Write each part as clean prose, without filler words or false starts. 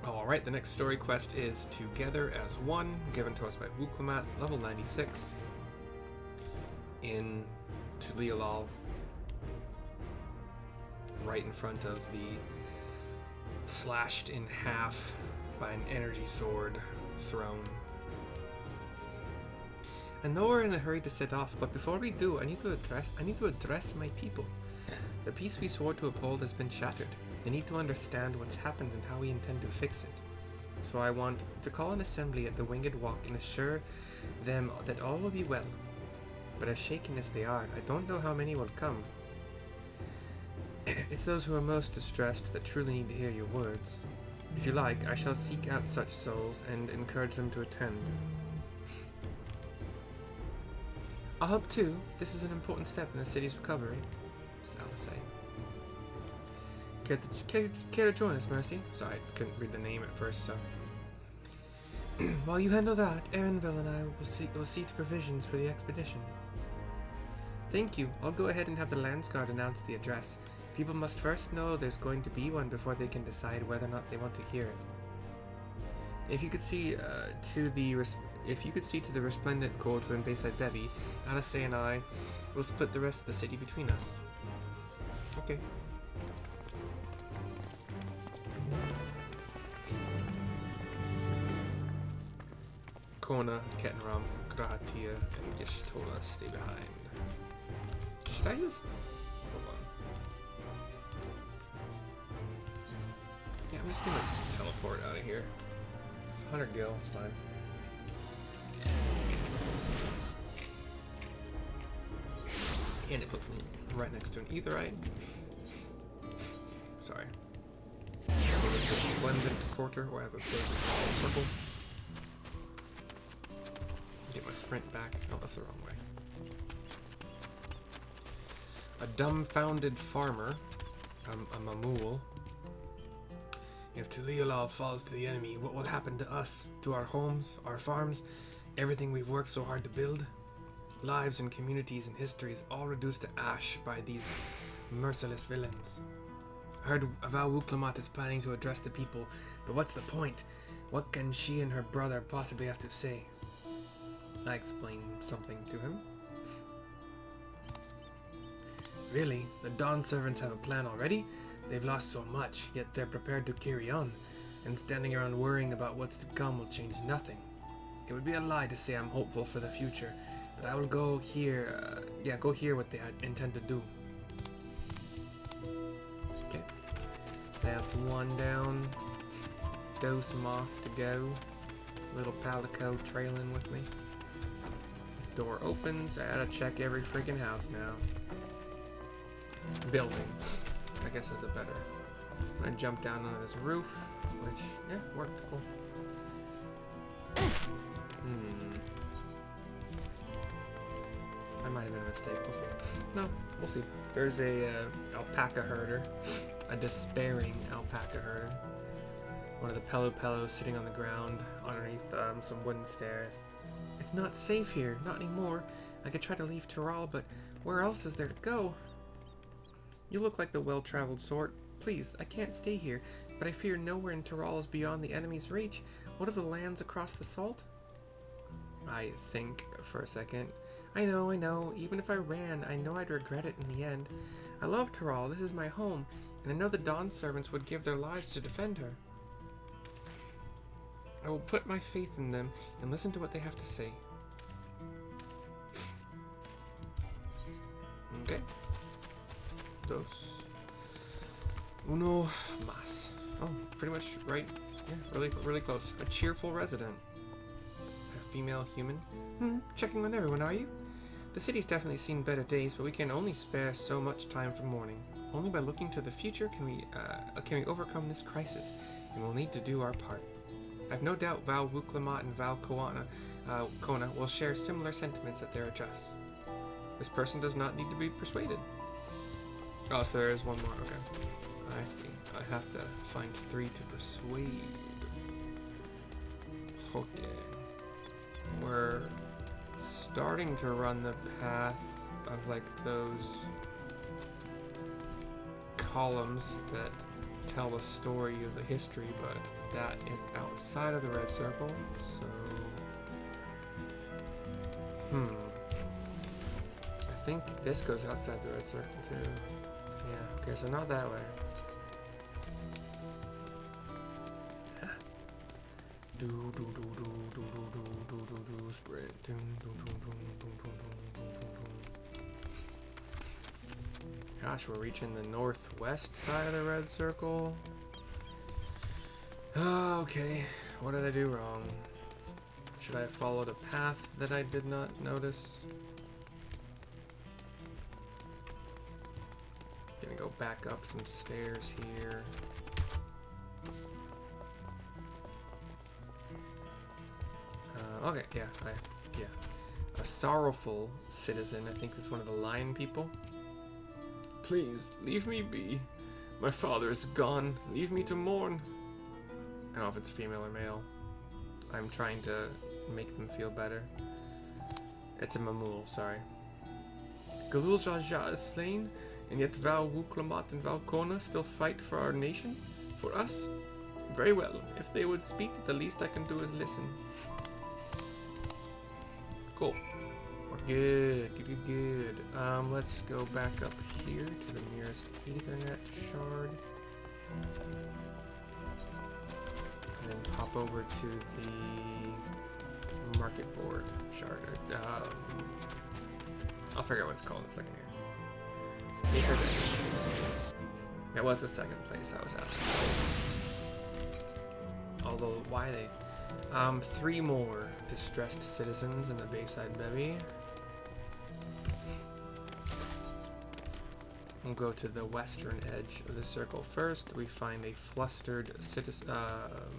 Alright, the next story quest is Together as One, given to us by Wuklamat, level 96, in Tuliyollal, right in front of the slashed in half by an energy sword throne. I know we're in a hurry to set off, but before we do, I need to address my people. The peace we swore to uphold has been shattered. They need to understand what's happened and how we intend to fix it. So I want to call an assembly at the Winged Walk and assure them that all will be well. But as shaken as they are, I don't know how many will come. It's those who are most distressed that truly need to hear your words. If you like, I shall seek out such souls and encourage them to attend. I'll help too. This is an important step in the city's recovery. Say. Care to join us, Mercy? Sorry, I couldn't read the name at first, so. While you handle that, Erinville and I will see to provisions for the expedition. Thank you. I'll go ahead and have the Landsguard announce the address. People must first know there's going to be one before they can decide whether or not they want to hear it. If you could see to the resplendent gold twin Bayside Bevy, Alice and I will split the rest of the city between us. Okay. Kona, Kettenram, Grahatia, and Gishtola stay behind. Should I just... Hold on. Yeah, I'm just gonna teleport out of here. 100 gil, it's fine. And it puts me right next to an Aetheryte. Sorry. Resplendent quarter, where I have a big circle. Get my sprint back. Oh, that's the wrong way. A dumbfounded farmer. A Mamool. If Tuliyollal falls to the enemy, what will happen to us? To our homes, our farms, everything we've worked so hard to build? Lives and communities and histories all reduced to ash by these merciless villains. I heard Val Wuklamat is planning to address the people, but what's the point? What can she and her brother possibly have to say? I explained something to him. Really? The Dawn servants have a plan already? They've lost so much, yet they're prepared to carry on, and standing around worrying about what's to come will change nothing. It would be a lie to say I'm hopeful for the future, but I will go hear what they intend to do. Okay. That's one down. Dose Moss to go. Little Palico trailing with me. This door opens. I gotta check every freaking house now. Building, I guess, is a better. I jump down onto this roof, which, yeah, worked. Cool. I might have been a mistake. We'll see. No, we'll see. There's a alpaca herder. A despairing alpaca herder. One of the Pellos sitting on the ground underneath some wooden stairs. It's not safe here. Not anymore. I could try to leave Tural, but where else is there to go? You look like the well-traveled sort. Please, I can't stay here, but I fear nowhere in Tural is beyond the enemy's reach. What of the lands across the salt? I think for a second. I know. Even if I ran, I know I'd regret it in the end. I love Tural. This is my home, and I know the Dawn servants would give their lives to defend her. I will put my faith in them and listen to what they have to say. Okay. Dos. Uno más. Oh, pretty much right. Yeah, really close. A cheerful resident. A female human. Checking on everyone, are you? The city's definitely seen better days, but we can only spare so much time from mourning. Only by looking to the future can we overcome this crisis, and we'll need to do our part. I've no doubt Val Wuklamat and Val Kona will share similar sentiments at their address. This person does not need to be persuaded. Oh, so there is one more. Okay. I see. I have to find 3 to persuade. Okay. We're starting to run the path of like those columns that tell the story of the history, but that is outside of the red circle, so... I think this goes outside the red circle too. Yeah, okay, so not that way. Do do do do do do do do do sprint. Gosh, we're reaching the northwest side of the red circle. Oh, okay, what did I do wrong? Should I have followed a path that I did not notice? Gonna go back up some stairs here. Okay, yeah. A sorrowful citizen, I think this is one of the lion people. Please, leave me be. My father is gone. Leave me to mourn. I don't know if it's female or male. I'm trying to make them feel better. It's a Mamul, sorry. Galul Jaja is slain, and yet Val Wuklamat and Val Kona still fight for our nation? For us? Very well. If they would speak, the least I can do is listen. Cool. We're good. Let's go back up here to the nearest Ethernet shard. And then pop over to the market board shard. I'll figure out what it's called in a second here. That was the second place I was asked. Although, why they... 3 more distressed citizens in the Bayside Bevy. We'll go to the western edge of the circle first. We find a flustered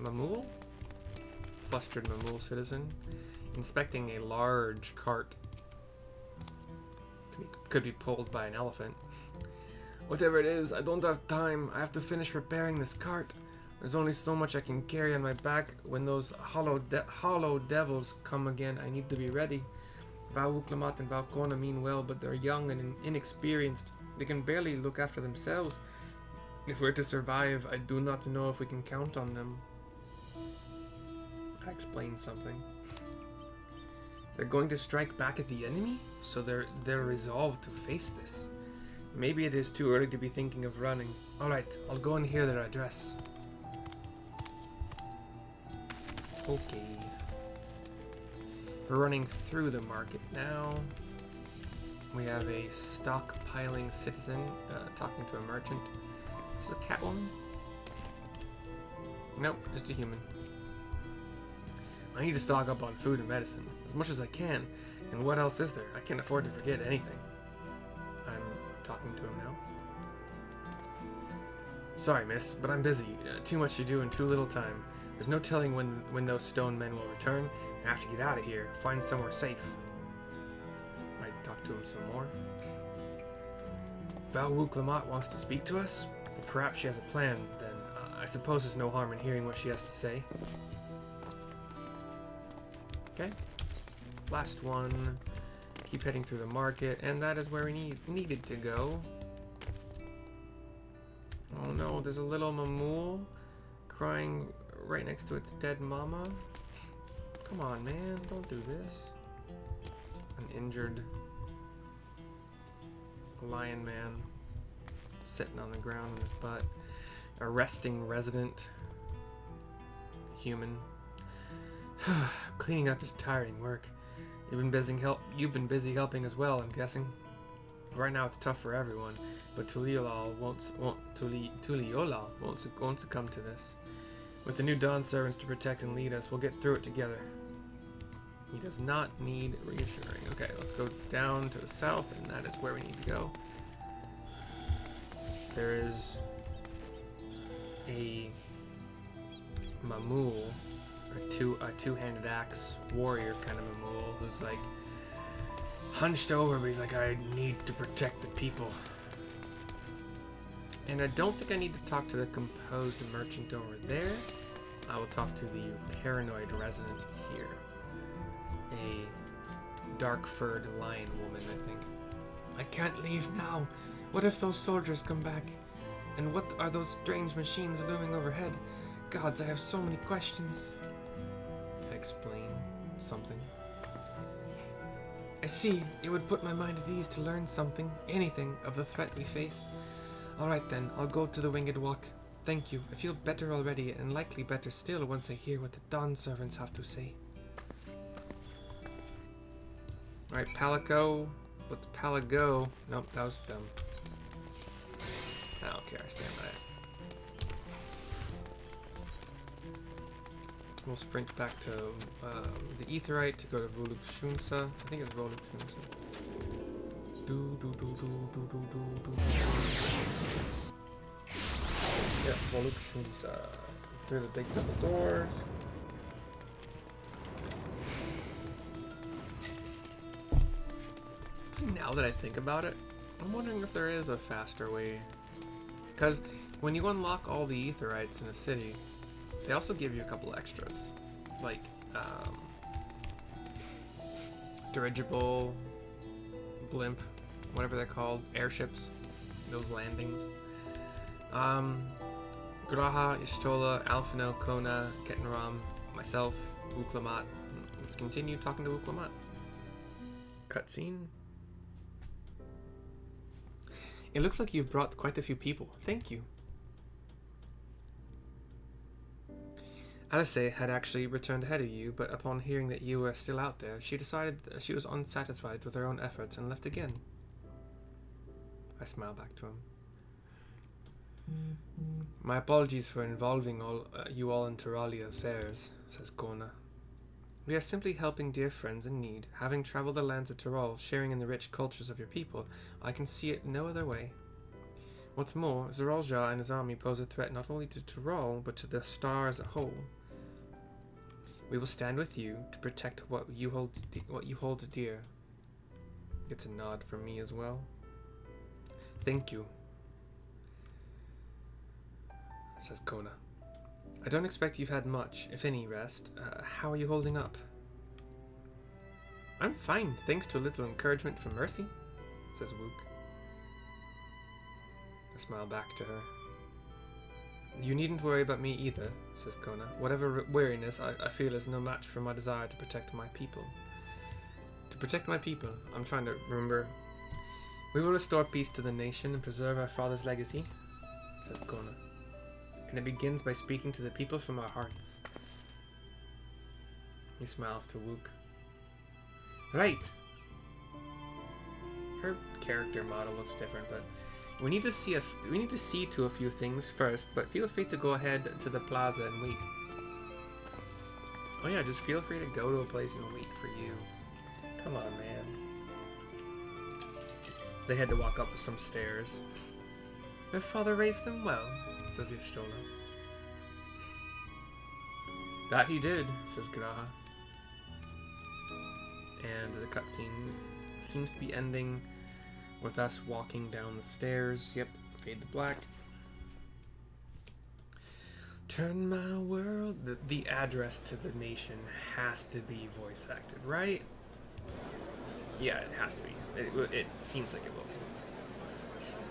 Mamul? Flustered Mamul citizen inspecting a large cart. Could be pulled by an elephant. Whatever it is, I don't have time. I have to finish repairing this cart. There's only so much I can carry on my back. When those hollow devils come again, I need to be ready. Vauklamat and Valkona mean well, but they're young and inexperienced. They can barely look after themselves. If we're to survive, I do not know if we can count on them. I explained something. They're going to strike back at the enemy? So they're resolved to face this. Maybe it is too early to be thinking of running. Alright, I'll go and hear their address. Okay. We're running through the market now. We have a stockpiling citizen talking to a merchant. Is this a Catwoman? Nope, just a human. I need to stock up on food and medicine, as much as I can. And what else is there? I can't afford to forget anything. I'm talking to him now. Sorry, miss, but I'm busy. Too much to do in too little time. There's no telling when those stone men will return. I have to get out of here, find somewhere safe. I talk to him some more. Val Wuklamat wants to speak to us? Or perhaps she has a plan, then. I suppose there's no harm in hearing what she has to say. Okay. Last one. Keep heading through the market, and that is where we needed to go. Oh no, there's a little Mamul crying right next to its dead mama. Come on, man, don't do this. An injured lion man sitting on the ground on his butt. A resting resident human. Cleaning up is tiring work. You've been busy helping as well, I'm guessing. Right now it's tough for everyone, but Tuliyollal won't succumb to this. With the new Dawn servants to protect and lead us, we'll get through it together. He does not need reassuring. Okay, let's go down to the south, and that is where we need to go. There is a Mamul, a two-handed axe warrior kind of Mamul, who's like hunched over, but he's like, I need to protect the people. And I don't think I need to talk to the composed merchant over there. I will talk to the paranoid resident here. A dark-furred lion woman, I think. I can't leave now. What if those soldiers come back? And what are those strange machines looming overhead? Gods, I have so many questions. Explain something. I see. It would put my mind at ease to learn something, anything, of the threat we face. Alright then, I'll go to the Winged Walk. Thank you. I feel better already, and likely better still once I hear what the Dawn servants have to say. Alright, Palico. Let's Palago. Nope, that was dumb. I don't care, I stand by it. We'll sprint back to the Aetheryte to go to Volupshunsa. I think it's Volupshunsa. Yeah, Volupshunsa. Through the big double doors. Now that I think about it, I'm wondering if there is a faster way. Because when you unlock all the Aetherites in a city, they also give you a couple extras. Like, dirigible, blimp, whatever they're called, airships, those landings. Graha, Ishtola, Alphino, Kona, Ketenram, myself, Uklamat. Let's continue talking to Uklamat. Cutscene. It looks like you've brought quite a few people. Thank you. Alice had actually returned ahead of you, but upon hearing that you were still out there, she decided that she was unsatisfied with her own efforts and left again. I smile back to him. My apologies for involving you all in Tiralia affairs, says Kona. We are simply helping dear friends in need. Having traveled the lands of Tyrol, sharing in the rich cultures of your people, I can see it no other way. What's more, Zeralja and his army pose a threat not only to Tyrol, but to the star as a whole. We will stand with you to protect what you hold dear. Gets a nod from me as well. Thank you, says Kona. I don't expect you've had much, if any, rest. How are you holding up? I'm fine, thanks to a little encouragement from Mercy, says Wook. I smile back to her. You needn't worry about me either, says Kona. Whatever weariness I feel is no match for my desire to protect my people. To protect my people, I'm trying to remember. We will restore peace to the nation and preserve our father's legacy, says Kona. And it begins by speaking to the people from our hearts. He smiles to Wook. Right! Her character model looks different, but we need to see to a few things first, but feel free to go ahead to the plaza and wait. Oh yeah, just feel free to go to a place and wait for you. Come on, man. They had to walk up some stairs. Their father raised them well, says Ishtola. That he did, says Graha. And the cutscene seems to be ending with us walking down the stairs. Yep, fade to black. Turn my world. The address to the nation has to be voice acted, right? Yeah, it has to be. It seems like it will be.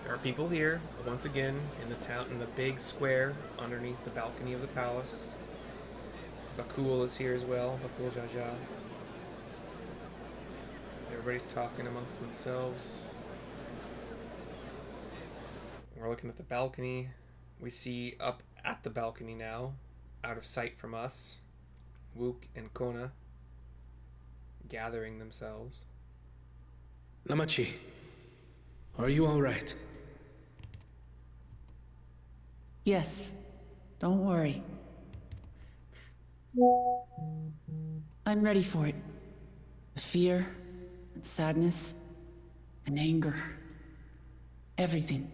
There are people here, once again, in the town, in the big square underneath the balcony of the palace. Bakul is here as well, Bakul Jaja. Everybody's talking amongst themselves. We're looking at the balcony. We see up at the balcony now, out of sight from us, Wook and Kona gathering themselves. Namachi, are you all right? Yes, don't worry. I'm ready for it. The fear, and sadness, and anger. Everything.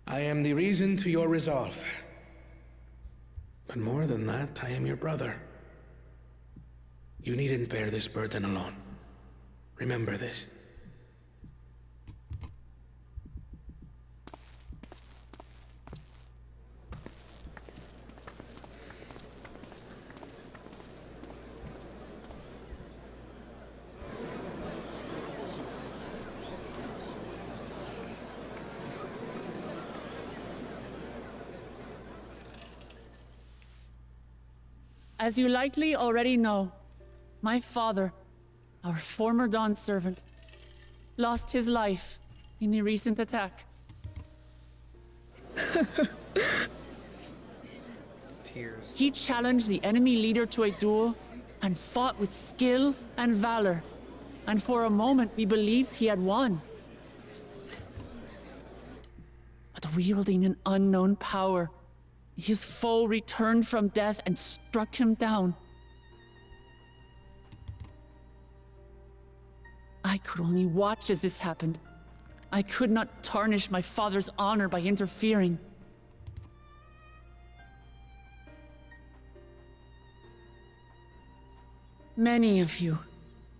I am the reason to your resolve. But more than that, I am your brother. You needn't bear this burden alone. Remember this. As you likely already know, my father, our former Dawn servant, lost his life in the recent attack. Tears. He challenged the enemy leader to a duel and fought with skill and valor. And for a moment, we believed he had won. But wielding an unknown power, his foe returned from death and struck him down. I could only watch as this happened. I could not tarnish my father's honor by interfering. Many of you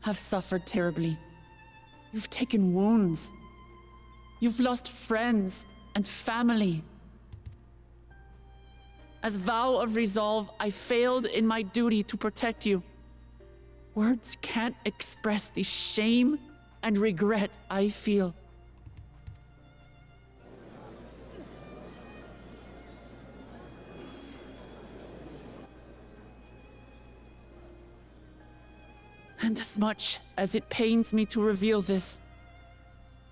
have suffered terribly. You've taken wounds. You've lost friends and family. As vow of resolve, I failed in my duty to protect you. Words can't express the shame and regret I feel. And as much as it pains me to reveal this,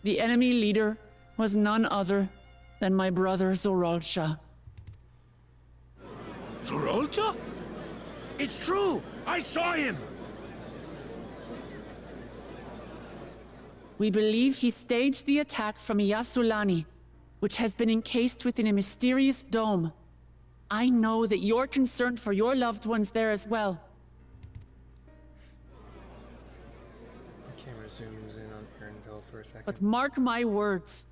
the enemy leader was none other than my brother Zoralsha. Zorolcha? It's true! I saw him! We believe he staged the attack from Yasulani, which has been encased within a mysterious dome. I know that you're concerned for your loved ones there as well. Camera zooms in on Erinville for a second. But mark my words,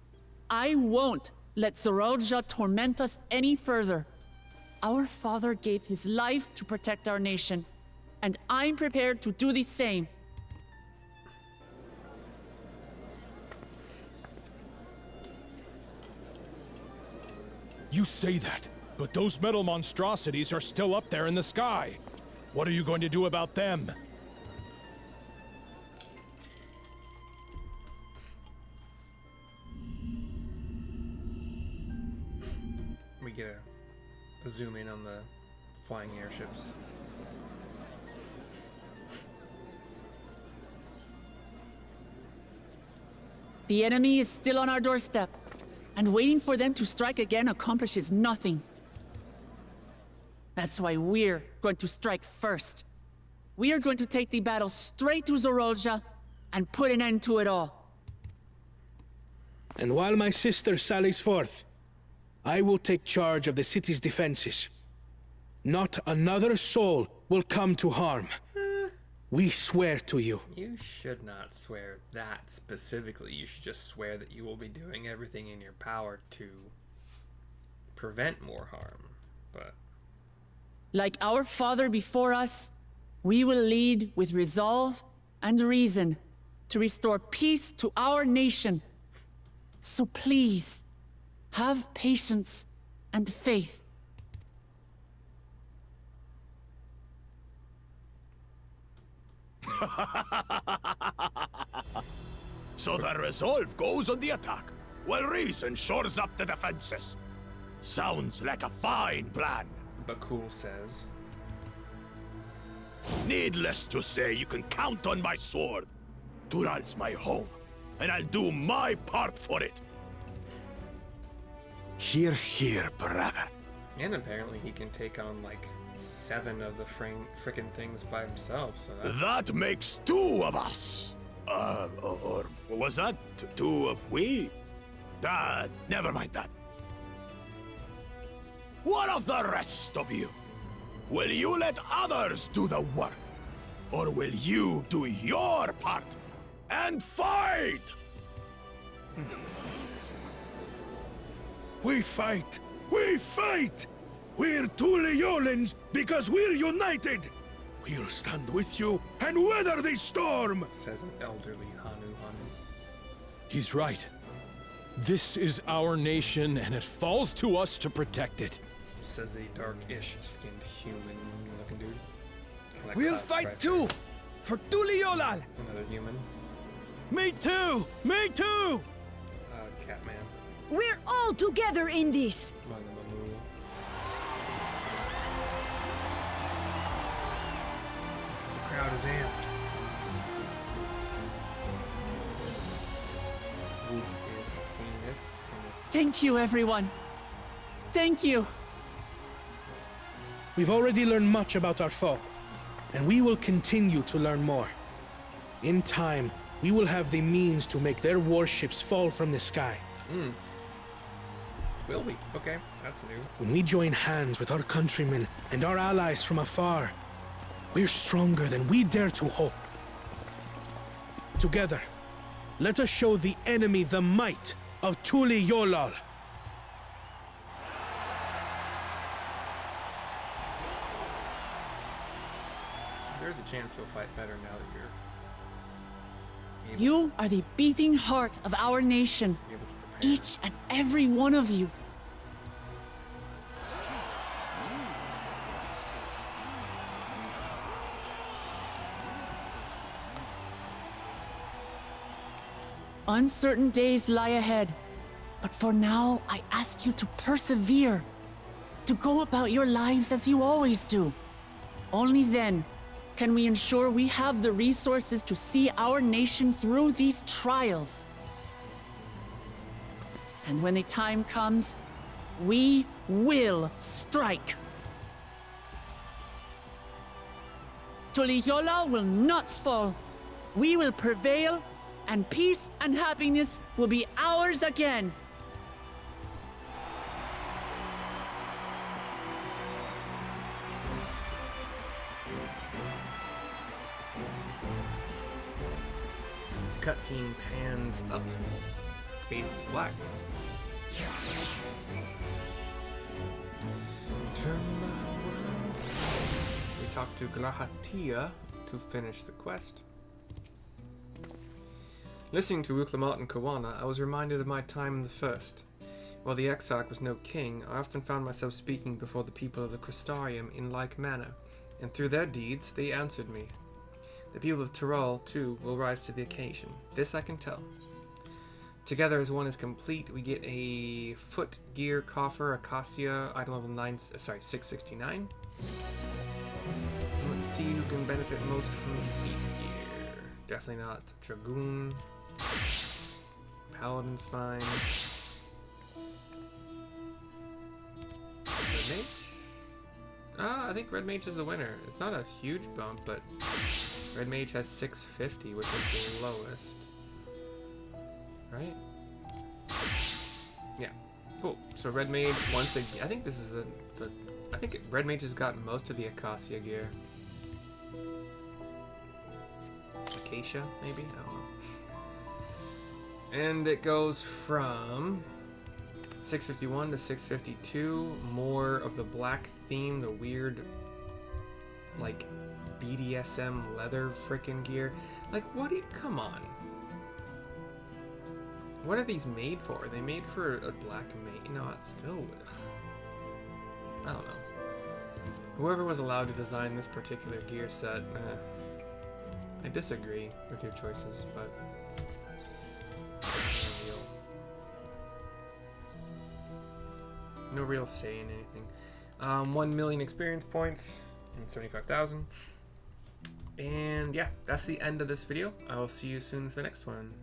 I won't let Zoralja torment us any further. Our father gave his life to protect our nation, and I'm prepared to do the same. You say that, but those metal monstrosities are still up there in the sky. What are you going to do about them? We get a zoom in on the flying airships. The enemy is still on our doorstep, and waiting for them to strike again accomplishes nothing. That's why we're going to strike first. We are going to take the battle straight to Zoralja and put an end to it all. And while my sister sallies forth, I will take charge of the city's defenses. Not another soul will come to harm. We swear to you. You should not swear that specifically. You should just swear that you will be doing everything in your power to prevent more harm. But Like our father before us, we will lead with resolve and reason to restore peace to our nation. So please, have patience and faith. So the resolve goes on the attack, while reason shores up the defenses. Sounds like a fine plan. Bakul says, Needless to say, you can count on my sword. Tural's my home, and I'll do my part for it. Hear, hear, brother. and apparently he can take on like 7 of the frickin' things by himself, so that's... That makes 2 of us. Or was that 2 of we? Never mind that. What of the rest of you? Will you let others do the work? Or will you do your part and fight? We fight! We fight! We're Tuliyollans because we're united! We'll stand with you and weather the storm! says an elderly Hanu. He's right. This is our nation, and it falls to us to protect it. Says a dark-ish skinned human-looking dude. Kinda like We'll Cloud fight Striper. too! For Tuliyollal! Another human. Me too! Me too! Catman. We're all together in this! Mangamamu. crowd is amped. Luke is seeing this and is... Thank you, everyone. Thank you. We've already learned much about our foe, and we will continue to learn more. In time, we will have the means to make their warships fall from the sky. Will we? Okay, that's new. When we join hands with our countrymen and our allies from afar, we're stronger than we dare to hope. Together, let us show the enemy the might of Tuliyollal. There's a chance you'll fight better now that you're able You are the beating heart of our nation. to, able to prepare. Each and every one of you. Uncertain days lie ahead, but for now, I ask you to persevere, to go about your lives as you always do. Only then can we ensure we have the resources to see our nation through these trials. And when the time comes, we will strike. Tuliyollal will not fall. We will prevail, and peace and happiness will be ours again. The cutscene pans up, fades to black. Turn my world. We talk to Glahatia to finish the quest. Listening to Uklamat and Kawana, I was reminded of my time in the First. While the Exarch was no king, I often found myself speaking before the people of the Crystarium in like manner, and through their deeds they answered me. The people of Tyrol, too, will rise to the occasion. This I can tell. Together as one is complete, we get a foot gear coffer, Acacia, item level 669. And let's see who can benefit most from feet gear. Definitely not Dragoon. Paladin's fine. Red Mage? I think Red Mage is a winner. It's not a huge bump, but Red Mage has 650, which is the lowest. Right? Yeah. Cool. So Red Mage once again. I think this is I think Red Mage has got most of the Acacia gear. Acacia, maybe? I don't know. And it goes from 651 to 652. More of the black theme, the weird, like, BDSM leather frickin' gear. Like, what do you, come on. What are these made for? Are they made for a black mage? No, it's still, ugh. I don't know. Whoever was allowed to design this particular gear set, I disagree with your choices, but no real say in anything. 1 million experience points and 75,000. And yeah, that's the end of this video. I will see you soon for the next one.